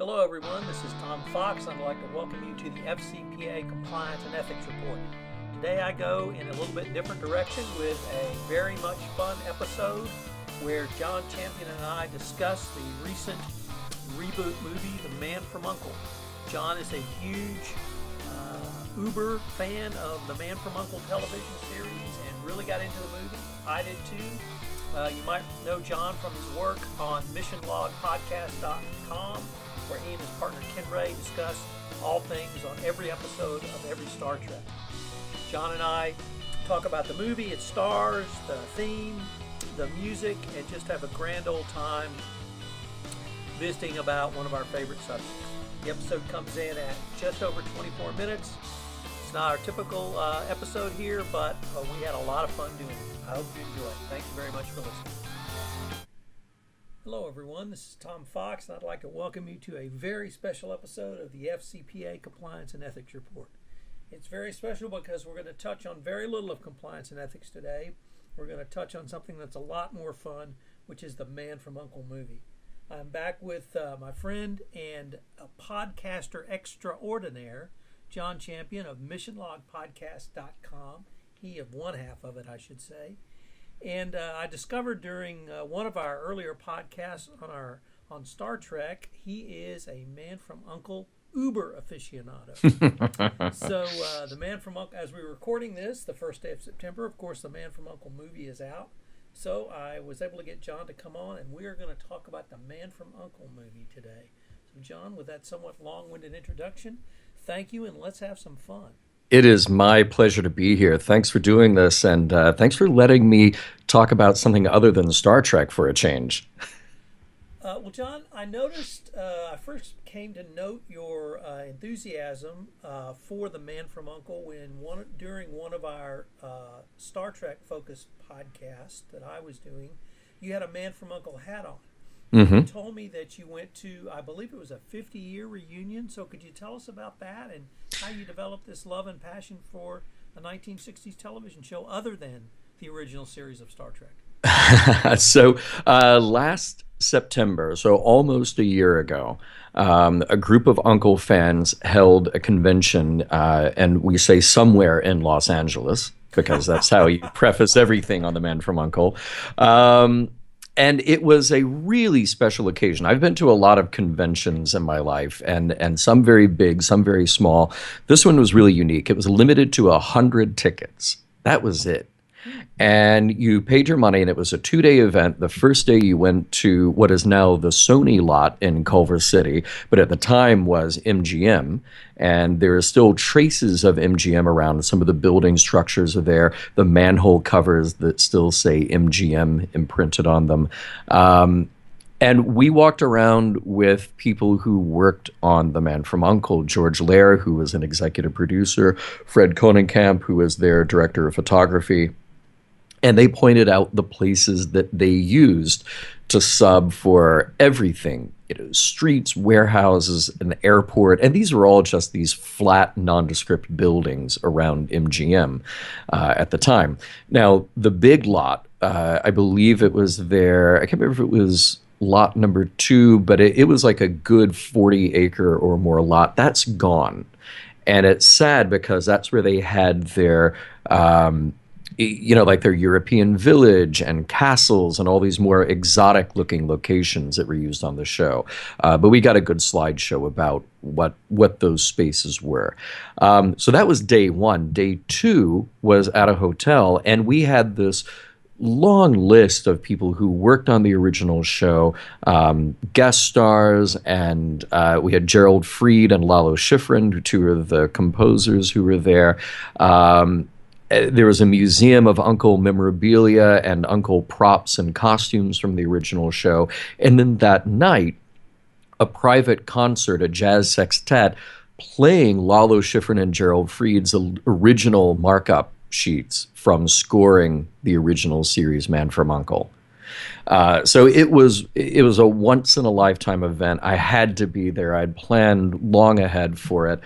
Hello everyone, this is Tom Fox and I'd like to welcome you to the FCPA Compliance and Ethics Report. Today I go in a little bit different direction with a very much fun episode where John Champion and I discuss the recent reboot movie, The Man from U.N.C.L.E. John is a huge uber fan of the Man from U.N.C.L.E. television series and really got into the movie. I did too. You might know John from his work on missionlogpodcast.com, where he and his partner Ken Ray discuss all things on every episode of every Star Trek. John and I talk about the movie, its stars, the theme, the music, and just have a grand old time visiting about one of our favorite subjects. The episode comes in at just over 24 minutes. It's not our typical episode here, but we had a lot of fun doing it. I hope you enjoy it. Thank you very much for listening. Hello everyone, this is Tom Fox and I'd like to welcome you to a very special episode of the FCPA Compliance and Ethics Report. It's very special because we're going to touch on very little of compliance and ethics today. We're going to touch on something that's a lot more fun, which is the Man from U.N.C.L.E. movie. I'm back with my friend and a podcaster extraordinaire, John Champion of missionlogpodcast.com. He of one half of it, I should say. And I discovered during one of our earlier podcasts on Star Trek, he is a Man from U.N.C.L.E. Uber aficionado. So the Man from U.N.C.L.E., as we're recording this, the first day of September, of course, the Man from U.N.C.L.E. movie is out. So I was able to get John to come on, and we are going to talk about the Man from U.N.C.L.E. movie today. So John, with that somewhat long-winded introduction, thank you, and let's have some fun. It is my pleasure to be here. Thanks for doing this, and thanks for letting me talk about something other than Star Trek for a change. Well, John, I noticed, I first came to note your enthusiasm for the Man from U.N.C.L.E. during one of our Star Trek-focused podcasts that I was doing. You had a Man from U.N.C.L.E. hat on. Mm-hmm. You told me that you went to, I believe it was a 50-year reunion, so could you tell us about that and how you developed this love and passion for a 1960s television show other than the original series of Star Trek? So last September, so almost a year ago, a group of U.N.C.L.E. fans held a convention, and we say somewhere in Los Angeles, because that's how you preface everything on the Man from U.N.C.L.E. And it was a really special occasion. I've been to a lot of conventions in my life, and some very big, some very small. This one was really unique. It was limited to 100 tickets. That was it. And you paid your money, and it was a 2-day event. The first day you went to what is now the Sony lot in Culver City, but at the time was MGM. And there are still traces of MGM around. Some of the building structures are there. The manhole covers that still say MGM imprinted on them. And we walked around with people who worked on The Man from U.N.C.L.E. George Lair, who was an executive producer, Fred Konenkamp, who was their director of photography. And they pointed out the places that they used to sub for everything, streets, warehouses, an airport. And these were all just these flat, nondescript buildings around MGM at the time. Now, the big lot, I believe it was there, I can't remember if it was lot number 2, but it was like a good 40-acre or more lot. That's gone. And it's sad because that's where they had their like their European village and castles and all these more exotic looking locations that were used on the show. But we got a good slideshow about what those spaces were. So that was day 1. Day 2 was at a hotel, and we had this long list of people who worked on the original show, guest stars, and we had Gerald Fried and Lalo Schifrin, 2 of the composers who were there. There was a museum of U.N.C.L.E. memorabilia and U.N.C.L.E. props and costumes from the original show. And then that night, a private concert, a jazz sextet, playing Lalo Schifrin and Gerald Fried's original markup sheets from scoring the original series Man from U.N.C.L.E. So it was a once-in-a-lifetime event. I had to be there. I'd planned long ahead for it.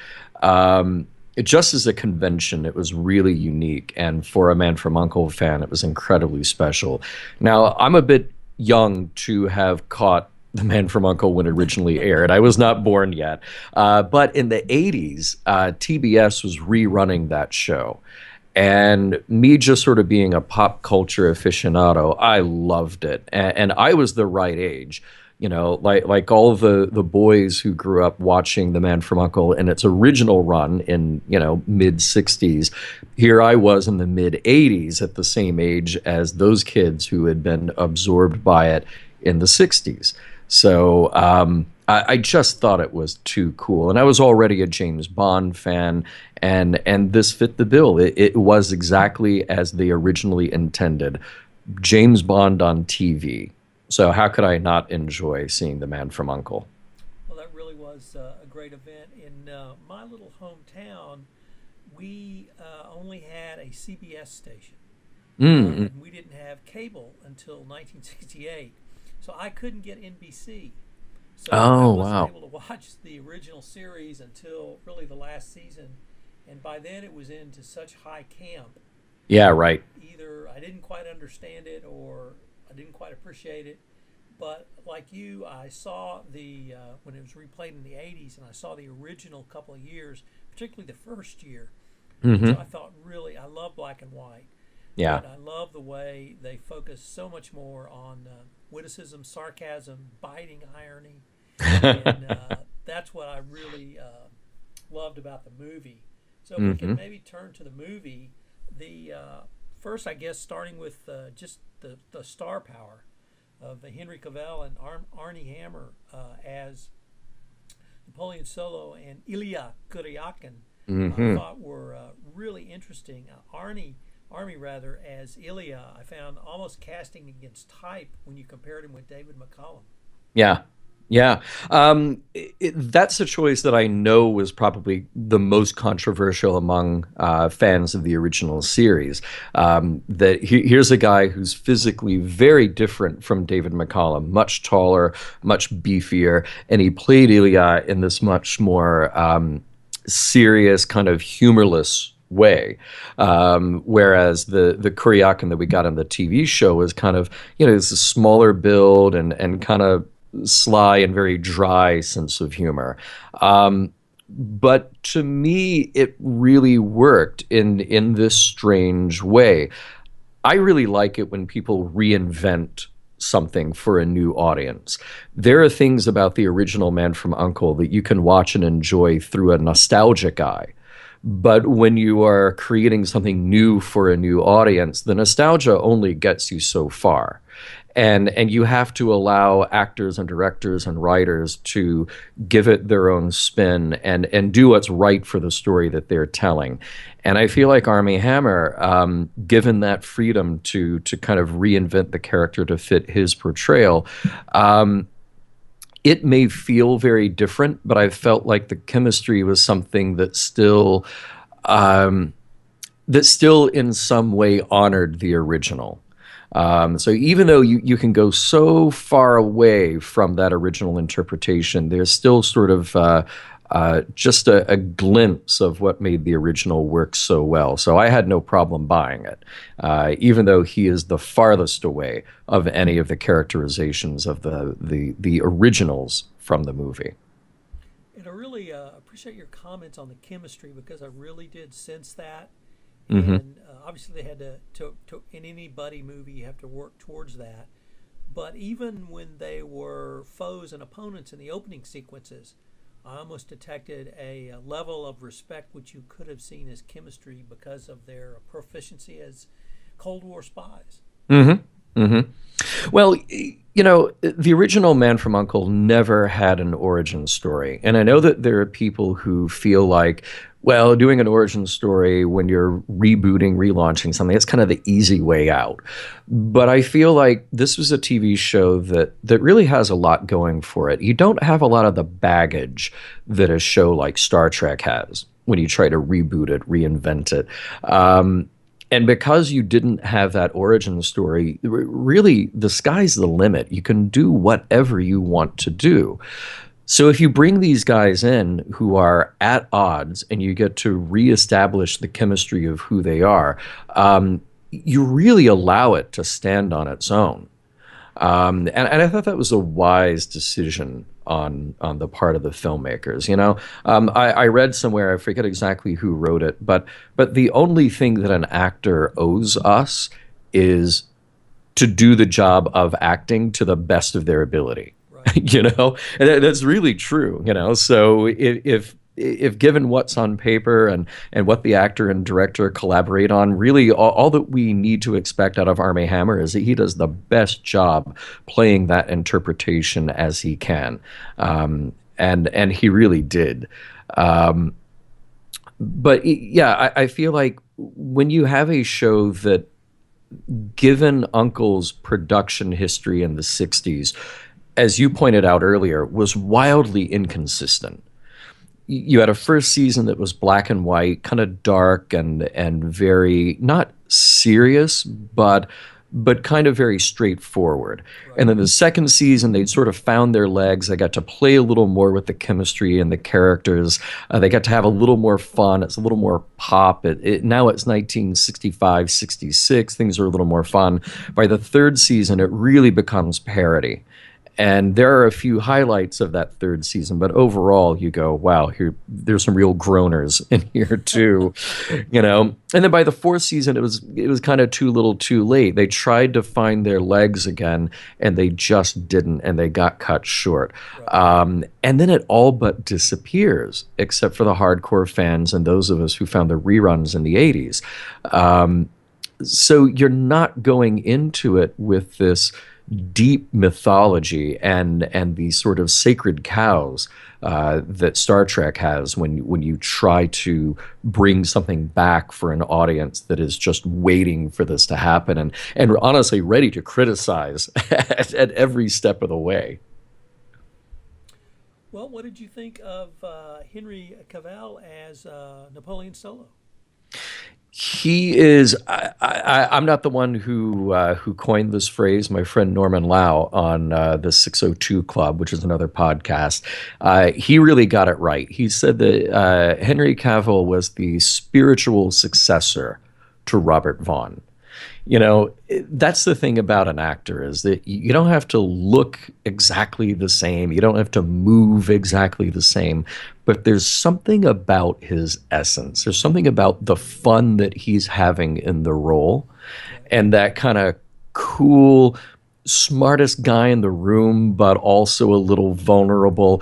Just as a convention, it was really unique. And for a Man from U.N.C.L.E. fan, it was incredibly special. Now, I'm a bit young to have caught The Man from U.N.C.L.E. when it originally aired. I was not born yet. But in the 80s, TBS was rerunning that show. And me just sort of being a pop culture aficionado, I loved it. And I was the right age. Like all the boys who grew up watching The Man from U.N.C.L.E. in its original run in, mid 60s. Here I was in the mid 80s at the same age as those kids who had been absorbed by it in the 60s. So I just thought it was too cool. And I was already a James Bond fan, and this fit the bill. It was exactly as they originally intended. James Bond on TV. So how could I not enjoy seeing The Man from U.N.C.L.E.? Well, that really was a great event. In my little hometown, we only had a CBS station. And we didn't have cable until 1968. So I couldn't get NBC. So I Oh, wasn't wow. able to watch the original series until really the last season. And by then it was into such high camp Yeah, that right. either I didn't quite understand it or I didn't quite appreciate it. But like you, I saw the when it was replayed in the 80s, and I saw the original couple of years, particularly the first year, which Hmm. I thought really, I love black and white, Yeah. but I love the way they focus so much more on witticism, sarcasm, biting irony, and that's what I really loved about the movie. So if we could Hmm. maybe turn to the movie, the first, I guess, starting with just the star power of Henry Cavill and Arnie Hammer as Napoleon Solo and Ilya Kuryakin, I Hmm. thought were really interesting. Army rather, as Ilya, I found almost casting against type when you compared him with David McCallum. Yeah. Yeah. That's a choice that I know was probably the most controversial among fans of the original series. Here's a guy who's physically very different from David McCallum, much taller, much beefier, and he played Ilya in this much more serious, kind of humorless way. Whereas the Kuryakin that we got on the TV show was kind of, it's a smaller build and kind of sly and very dry sense of humor. But to me, it really worked in this strange way. I really like it when people reinvent something for a new audience. There are things about the original Man from U.N.C.L.E. that you can watch and enjoy through a nostalgic eye. But when you are creating something new for a new audience, the nostalgia only gets you so far. And you have to allow actors and directors and writers to give it their own spin and do what's right for the story that they're telling. And I feel like Armie Hammer, given that freedom to kind of reinvent the character to fit his portrayal, um, it may feel very different, but I felt like the chemistry was something um, that still in some way honored the original. So even though you can go so far away from that original interpretation, there's still sort of just a glimpse of what made the original work so well. So I had no problem buying it, even though he is the farthest away of any of the characterizations of the originals from the movie. And I really appreciate your comments on the chemistry because I really did sense that. Hmm. And obviously, they had to, in any buddy movie, you have to work towards that. But even when they were foes and opponents in the opening sequences, I almost detected a level of respect which you could have seen as chemistry because of their proficiency as Cold War spies. Hmm. Hmm. Well, the original Man from U.N.C.L.E. never had an origin story. And I know that there are people who feel like, well, doing an origin story when you're rebooting, relaunching something, it's kind of the easy way out. But I feel like this was a TV show that really has a lot going for it. You don't have a lot of the baggage that a show like Star Trek has when you try to reboot it, reinvent it. And because you didn't have that origin story, really the sky's the limit. You can do whatever you want to do. So if you bring these guys in who are at odds and you get to reestablish the chemistry of who they are, you really allow it to stand on its own. And I thought that was a wise decision on the part of the filmmakers. I read somewhere, I forget exactly who wrote it, but the only thing that an actor owes us is to do the job of acting to the best of their ability. Right. And that's really true. So if given what's on paper and what the actor and director collaborate on, really all that we need to expect out of Armie Hammer is that he does the best job playing that interpretation as he can, and he really did. But yeah, I feel like when you have a show that, given Uncle's production history in the 60s, as you pointed out earlier, was wildly inconsistent. You had a first season that was black and white, kind of dark and very not serious, but kind of very straightforward. Right. And then the second season, they'd sort of found their legs. They got to play a little more with the chemistry and the characters. They got to have a little more fun. It's a little more pop. Now it's 1965, 66. Things are a little more fun. By the third season, it really becomes parody. And there are a few highlights of that third season, but overall, you go, wow, there's some real groaners in here too, And then by the fourth season, it was kind of too little, too late. They tried to find their legs again, and they just didn't, and they got cut short. Right. And then it all but disappears, except for the hardcore fans and those of us who found the reruns in the '80s. So you're not going into it with this deep mythology and these sort of sacred cows that Star Trek has when you try to bring something back for an audience that is just waiting for this to happen and honestly ready to criticize at every step of the way. Well, what did you think of Henry Cavill as Napoleon Solo? He is. I'm not the one who coined this phrase. My friend Norman Lau on the 602 Club, which is another podcast, he really got it right. He said that Henry Cavill was the spiritual successor to Robert Vaughn. That's the thing about an actor, is that you don't have to look exactly the same. You don't have to move exactly the same. But there's something about his essence. There's something about the fun that he's having in the role, and that kind of cool, smartest guy in the room, but also a little vulnerable.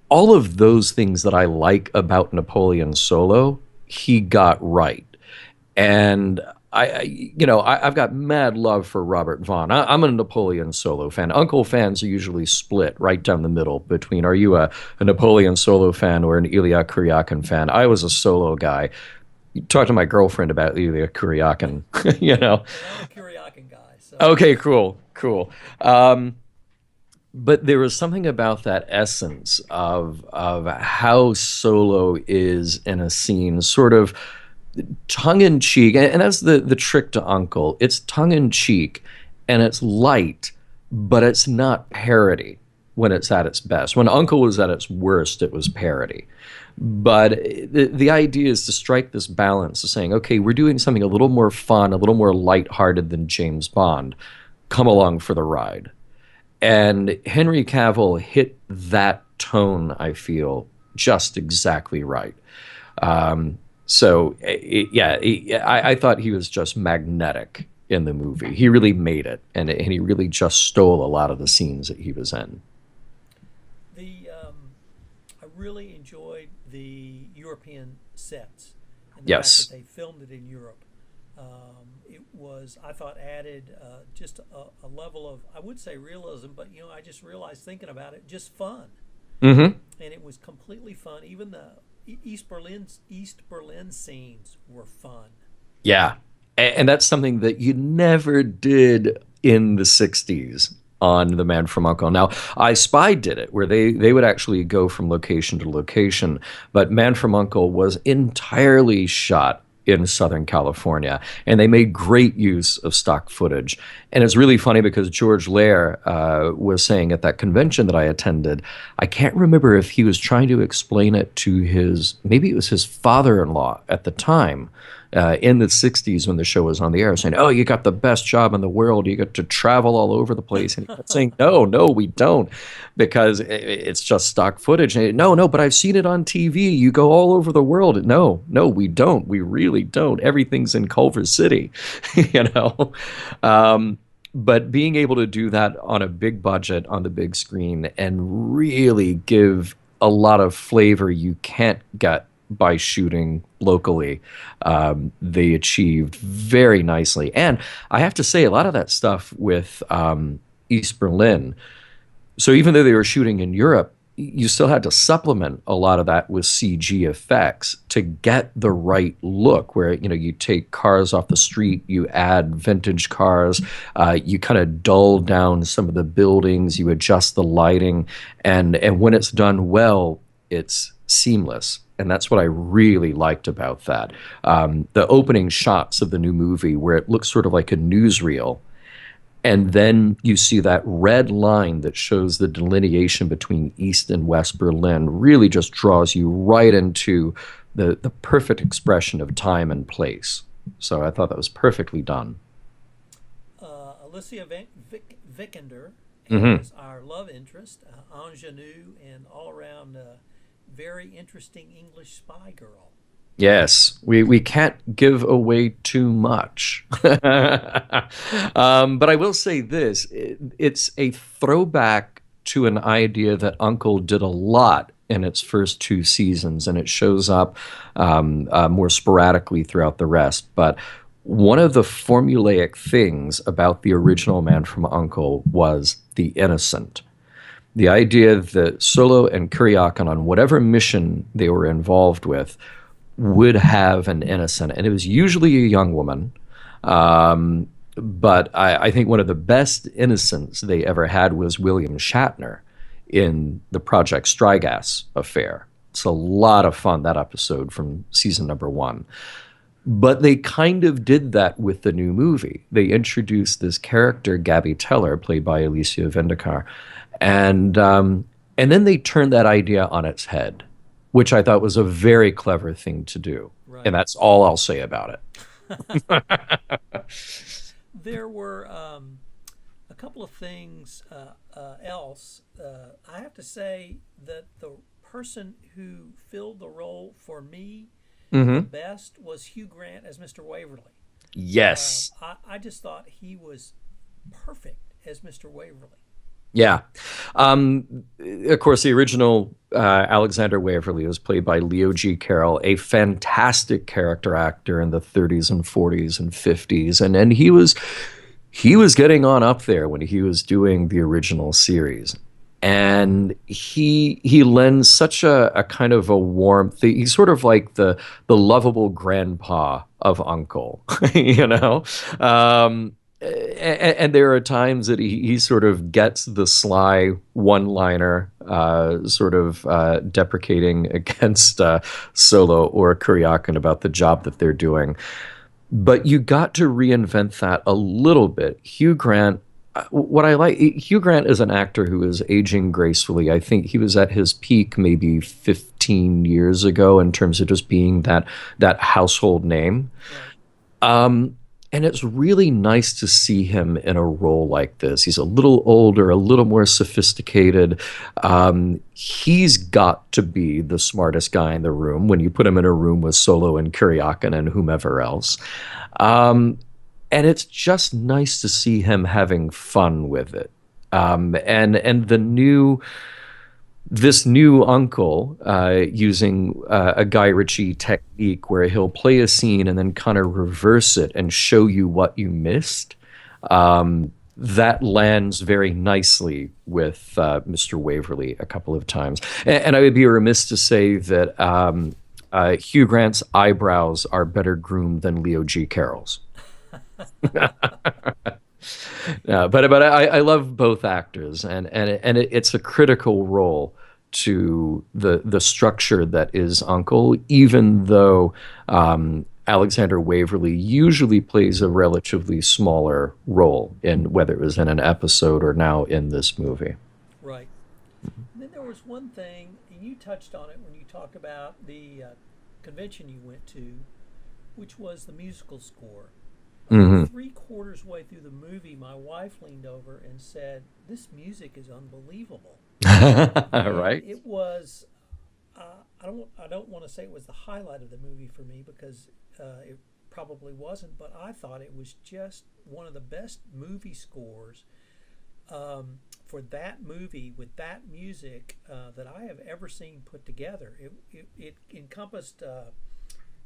All of those things that I like about Napoleon Solo, he got right. And I've got mad love for Robert Vaughn. I'm a Napoleon Solo fan. Uncle fans are usually split right down the middle between, are you a Napoleon Solo fan or an Ilya Kuryakin fan? I was a Solo guy. You talk to my girlfriend about Ilya Kuryakin, Well, I'm a Kuryakin guy. So. Okay, cool. But there was something about that essence of how Solo is in a scene, sort of tongue-in-cheek, and that's the trick to Uncle. It's tongue-in-cheek, and it's light, but it's not parody when it's at its best. When Uncle was at its worst, it was parody. But the idea is to strike this balance of saying, okay, we're doing something a little more fun, a little more lighthearted than James Bond. Come along for the ride. And Henry Cavill hit that tone, I feel, just exactly right. I thought he was just magnetic in the movie. He really made it, and he really just stole a lot of the scenes that he was in. I really enjoyed the European sets and the Yes. fact that they filmed it in Europe. It was, I thought, added just a level of, I would say realism, but I just realized thinking about it, just fun. Mm-hmm. And it was completely fun. Even the East Berlin scenes were fun. Yeah. And that's something that you never did in the 60s on The Man from U.N.C.L.E. Now, I Spy did it, where they would actually go from location to location, but Man from U.N.C.L.E. was entirely shot in Southern California, and they made great use of stock footage. And it's really funny because George Lair was saying at that convention that I attended, I can't remember if he was trying to explain it to maybe it was his father-in-law at the time, in the 60s when the show was on the air, saying, "Oh, you got the best job in the world. You get to travel all over the place." And he kept saying, "No, no, we don't, because it's just stock footage." And no, no, but I've seen it on TV. You go all over the world. No, no, we don't. We really don't. Everything's in Culver City, you know. But being able to do that on a big budget on the big screen and really give a lot of flavor you can't get by shooting locally, they achieved very nicely. And I have to say, a lot of that stuff with East Berlin, so even though they were shooting in Europe, you still had to supplement a lot of that with CG effects to get the right look. Where you take cars off the street, you add vintage cars, you kind of dull down some of the buildings, you adjust the lighting, and when it's done well, it's seamless. And that's what I really liked about that. The opening shots of the new movie, where it looks sort of like a newsreel, and then you see that red line that shows the delineation between East and West Berlin, really just draws you right into the perfect expression of time and place. So I thought that was perfectly done. Alicia Vikander Hmm. as our love interest, ingenue and all around very interesting English spy girl. Yes, we can't give away too much. But I will say this, it's a throwback to an idea that Uncle did a lot in its first two seasons, and it shows up more sporadically throughout the rest. But one of the formulaic things about the original Man from Uncle was the innocent. The idea that Solo and Kuryakin, on whatever mission they were involved with, would have an innocent, and it was usually a young woman. But I think one of the best innocents they ever had was William Shatner in the Project Strygas affair. It's a lot of fun, that episode from season number one. But they kind of did that with the new movie. They introduced this character, Gabby Teller, played by Alicia Vikander, and then they turned that idea on its head, which I thought was a very clever thing to do. And Right. that's all I'll say about it. There were a couple of things else. I have to say that the person who filled the role for me the Hmm. best was Hugh Grant as Mr. Waverly. Yes. I just thought he was perfect as Mr. Waverly. Yeah. Of course, the original Alexander Waverly was played by Leo G. Carroll, a fantastic character actor in the 30s and 40s and 50s, and he was getting on up there when he was doing the original series. And he lends such a kind of a warmth. He's sort of like the lovable grandpa of Uncle, you know. And there are times that he sort of gets the sly one-liner, sort of deprecating against Solo or Kuryakin about the job that they're doing. But you got to reinvent that a little bit. Hugh Grant, what I like, Hugh Grant is an actor who is aging gracefully. I think he was at his peak maybe 15 years ago in terms of just being that household name. Right. Um, and it's really nice to see him in a role like this. He's a little older, a little more sophisticated. He's got to be the smartest guy in the room when you put him in a room with Solo and Kuryakin and whomever else. Um, and it's just nice to see him having fun with it. And this new uncle using a Guy Ritchie technique where he'll play a scene and then kind of reverse it and show you what you missed. That lands very nicely with Mr. Waverly a couple of times. And I would be remiss to say that Hugh Grant's eyebrows are better groomed than Leo G. Carroll's. But I love both actors, and it's a critical role to the structure that is Uncle, even though Alexander Waverly usually plays a relatively smaller role in whether it was in an episode or now in this movie. Right. And then there was one thing, and you touched on it when you talked about the convention you went to, which was the musical score. Hmm. 3/4 way through the movie, my wife leaned over and said, "This music is unbelievable." And Right? it was. I don't want to say it was the highlight of the movie for me because it probably wasn't, but I thought it was just one of the best movie scores for that movie with that music that I have ever seen put together. It encompassed.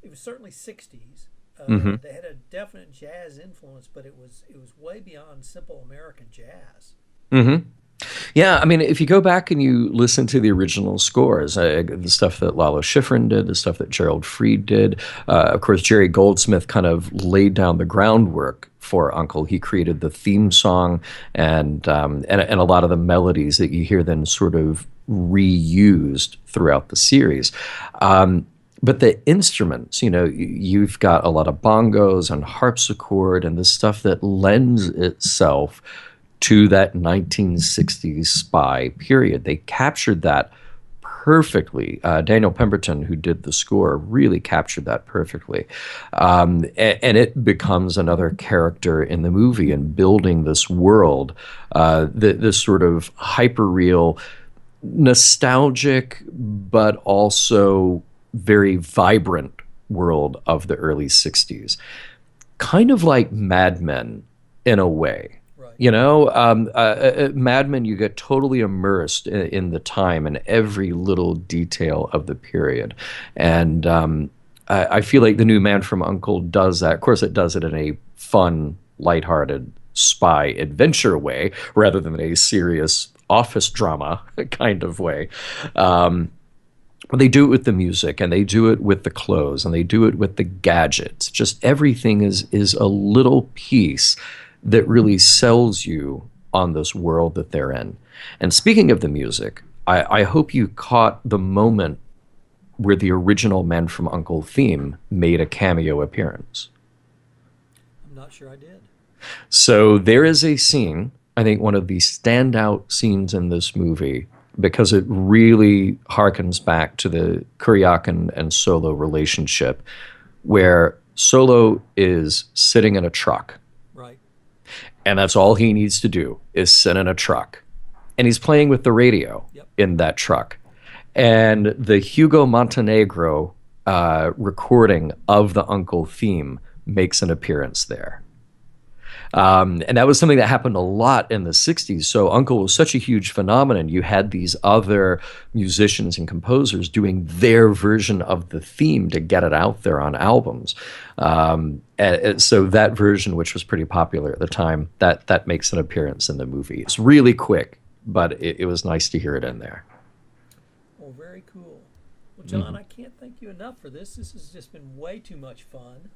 It was certainly '60s. Hmm. They had a definite jazz influence, but it was way beyond simple American jazz. Hmm. Yeah, I mean, if you go back and you listen to the original scores, the stuff that Lalo Schifrin did, the stuff that Gerald Fried did, of course, Jerry Goldsmith kind of laid down the groundwork for Uncle. He created the theme song and a lot of the melodies that you hear then sort of reused throughout the series. But the instruments, you've got a lot of bongos and harpsichord and the stuff that lends itself to that 1960s spy period. They captured that perfectly. Daniel Pemberton, who did the score, really captured that perfectly. And it becomes another character in the movie and building this world, this sort of hyper-real, nostalgic, but also very vibrant world of the early 60s. Kind of like Mad Men in a way. Right. Mad Men, you get totally immersed in the time and every little detail of the period. And I feel like the new Man from Uncle does that. Of course, it does it in a fun, lighthearted spy adventure way rather than a serious office drama kind of way. But they do it with the music and they do it with the clothes and they do it with the gadgets. Just everything is a little piece that really sells you on this world that they're in. And speaking of the music, I hope you caught the moment where the original Man from Uncle theme made a cameo appearance. I'm not sure I did. So there is a scene, I think one of the standout scenes in this movie, because it really harkens back to the Kuryakin and Solo relationship, where Solo is sitting in a truck. Right. And that's all he needs to do is sit in a truck. And he's playing with the radio Yep. in that truck. And the Hugo Montenegro recording of the Uncle theme makes an appearance there. And that was something that happened a lot in the 60s. So Uncle was such a huge phenomenon. You had these other musicians and composers doing their version of the theme to get it out there on albums. And so that version, which was pretty popular at the time, that makes an appearance in the movie. It's really quick, but it was nice to hear it in there. Well, very cool. Well, John, I can't thank you enough for this. This has just been way too much fun.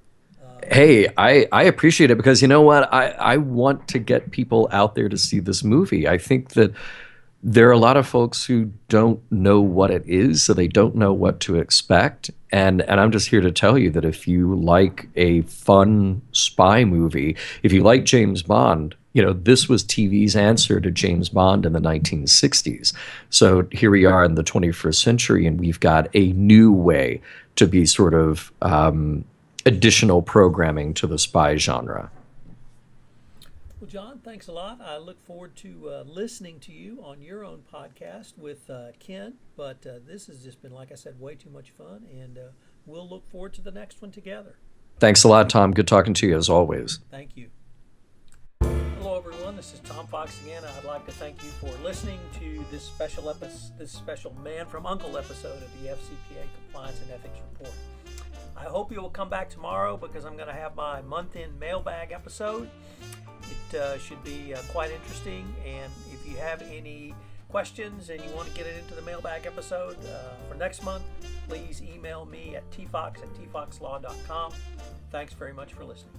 Hey, I appreciate it because you know what? I want to get people out there to see this movie. I think that there are a lot of folks who don't know what it is, so they don't know what to expect. And I'm just here to tell you that if you like a fun spy movie, if you like James Bond, this was TV's answer to James Bond in the 1960s. So here we are in the 21st century, and we've got a new way to be sort of additional programming to the spy genre. Well, John, thanks a lot. I look forward to listening to you on your own podcast with Ken. But this has just been, like I said, way too much fun, and we'll look forward to the next one together. Thanks a lot, Tom. Good talking to you as always. Thank you. Hello, everyone. This is Tom Fox again. I'd like to thank you for listening to this special Man from Uncle episode of the FCPA Compliance and Ethics Report. I hope you will come back tomorrow because I'm going to have my month-end mailbag episode. It should be quite interesting, and if you have any questions and you want to get it into the mailbag episode for next month, please email me at tfox@tfoxlaw.com. Thanks very much for listening.